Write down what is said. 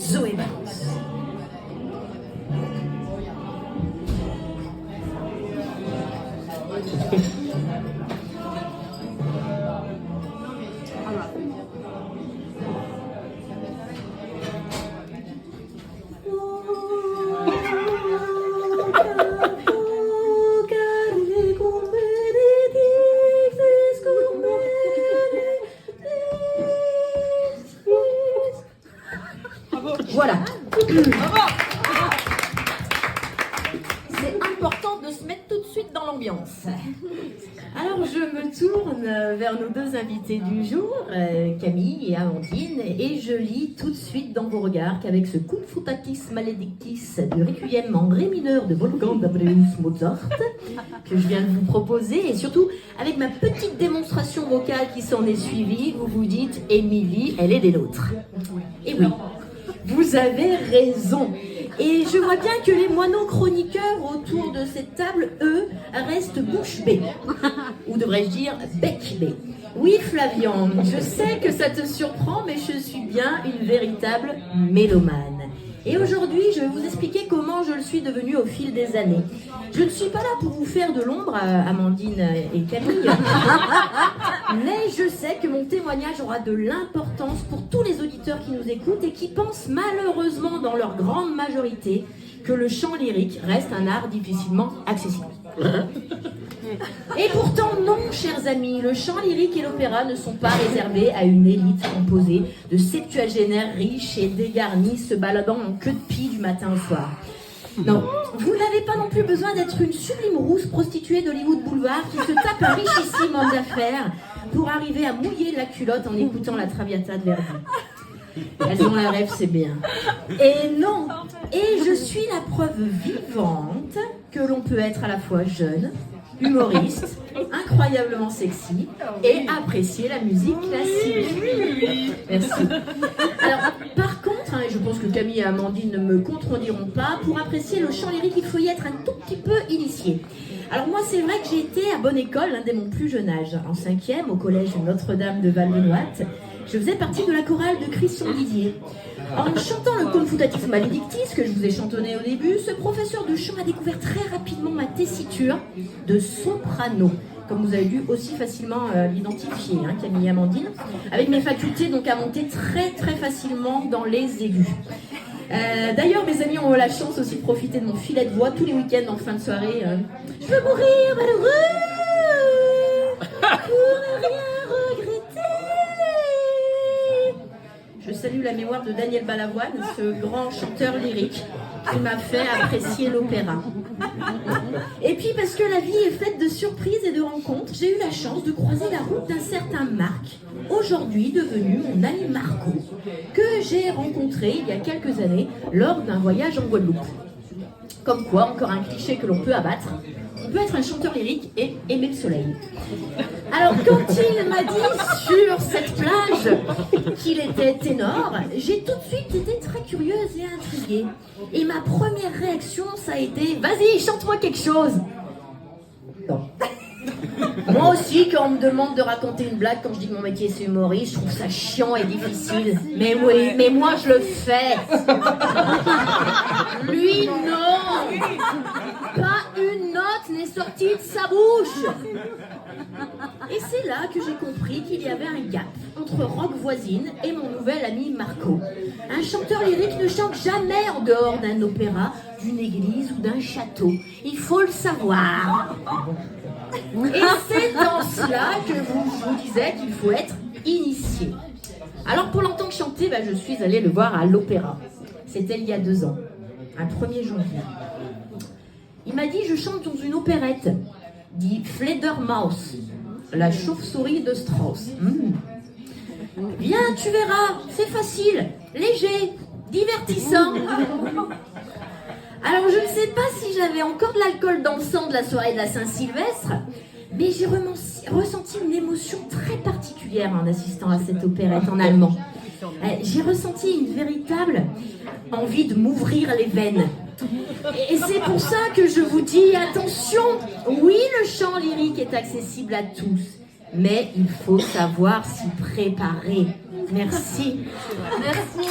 Zoé Balance. Voilà. C'est important de se mettre tout de suite dans l'ambiance. Alors je me tourne vers nos deux invités du jour, Camille et Amandine, et je lis tout de suite dans vos regards qu'avec ce Confutatis Maledictis du Requiem en ré mineur de Wolfgang Amadeus Mozart que je viens de vous proposer, et surtout avec ma petite démonstration vocale qui s'en est suivie, vous vous dites « Émilie, elle est des nôtres ». Et oui, vous avez raison. Et je vois bien que les moineaux chroniqueurs autour de cette table, eux, restent bouche bée. Ou devrais-je dire bec bée. Oui, Flavian, je sais que ça te surprend, mais je suis bien une véritable mélomane. Et aujourd'hui, je vais vous expliquer comment je le suis devenue au fil des années. Je ne suis pas là pour vous faire de l'ombre, Amandine et Camille, mais je sais que mon témoignage aura de l'importance pour tous les auditeurs qui nous écoutent et qui pensent malheureusement dans leur grande majorité que le chant lyrique reste un art difficilement accessible. Et pourtant non, chers amis, le chant lyrique et l'opéra ne sont pas réservés à une élite composée de septuagénaires riches et dégarnis se baladant en queue de pie du matin au soir. Non, vous n'avez pas non plus besoin d'être une sublime rousse prostituée d'Hollywood Boulevard qui se tape un richissime homme d'affaires pour arriver à mouiller la culotte en écoutant la Traviata de Verdi. Elles ont un rêve, c'est bien. Et non, et je suis la preuve vivante que l'on peut être à la fois jeune, humoriste, incroyablement sexy et apprécier la musique classique. Merci. Alors, par contre, et je pense que Camille et Amandine ne me contrediront pas, pour apprécier le chant lyrique, il faut y être un tout petit peu initié. Alors moi, c'est vrai que j'ai été à bonne école dès mon plus jeune âge. En 5e, au collège Notre-Dame de Val-de-Noite, je faisais partie de la chorale de Christian-Didier. En chantant le Confutatis Maledictis, que je vous ai chantonné au début, ce professeur de chant a découvert très rapidement ma tessiture de soprano, comme vous avez dû aussi facilement l'identifier, hein, Camille et Amandine, avec mes facultés donc à monter très très facilement dans les aigus. D'ailleurs, mes amis ont la chance aussi de profiter de mon filet de voix tous les week-ends en fin de soirée. Je veux mourir malheureux pour ne rien regretter. Je salue la mémoire de Daniel Balavoine, ce grand chanteur lyrique qui m'a fait apprécier l'opéra. Et puis parce que la vie est faite de surprises et de rencontres, j'ai eu la chance de croiser la route d'un certain Marc, aujourd'hui devenu mon ami Marco, que j'ai rencontré il y a quelques années lors d'un voyage en Guadeloupe. Comme quoi, encore un cliché que l'on peut abattre, on peut être un chanteur lyrique et aimer le soleil. Alors quand il m'a dit sur cette plage qu'il était ténor, j'ai tout de suite été très curieuse et intriguée. Et ma première réaction, ça a été « Vas-y, chante-moi quelque chose !» Non. Moi aussi, quand on me demande de raconter une blague, quand je dis que mon métier c'est humoriste, je trouve ça chiant et difficile. Mais oui, mais moi je le fais. Lui, non. Pas une note n'est sortie de sa bouche. Et c'est là que j'ai compris qu'il y avait un gap entre Rock Voisine et mon nouvel ami Marco. Un chanteur lyrique ne chante jamais en dehors d'un opéra, d'une église ou d'un château. Il faut le savoir. Et c'est dans cela que je vous disais qu'il faut être initié. Alors pour l'entendre chanter, je suis allée le voir à l'opéra. C'était il y a 2 ans, un 1er janvier. Il m'a dit « Je chante dans une opérette », dit Fledermaus, la chauve-souris de Strauss. Viens, tu verras, c'est facile, léger, divertissant. Alors je ne sais pas si j'avais encore de l'alcool dans le sang de la soirée de la Saint-Sylvestre, mais j'ai ressenti une émotion très particulière en assistant à cette opérette en allemand. J'ai ressenti une véritable envie de m'ouvrir les veines. Et c'est pour ça que je vous dis attention, oui, le chant lyrique est accessible à tous, mais il faut savoir s'y préparer. Merci. Merci.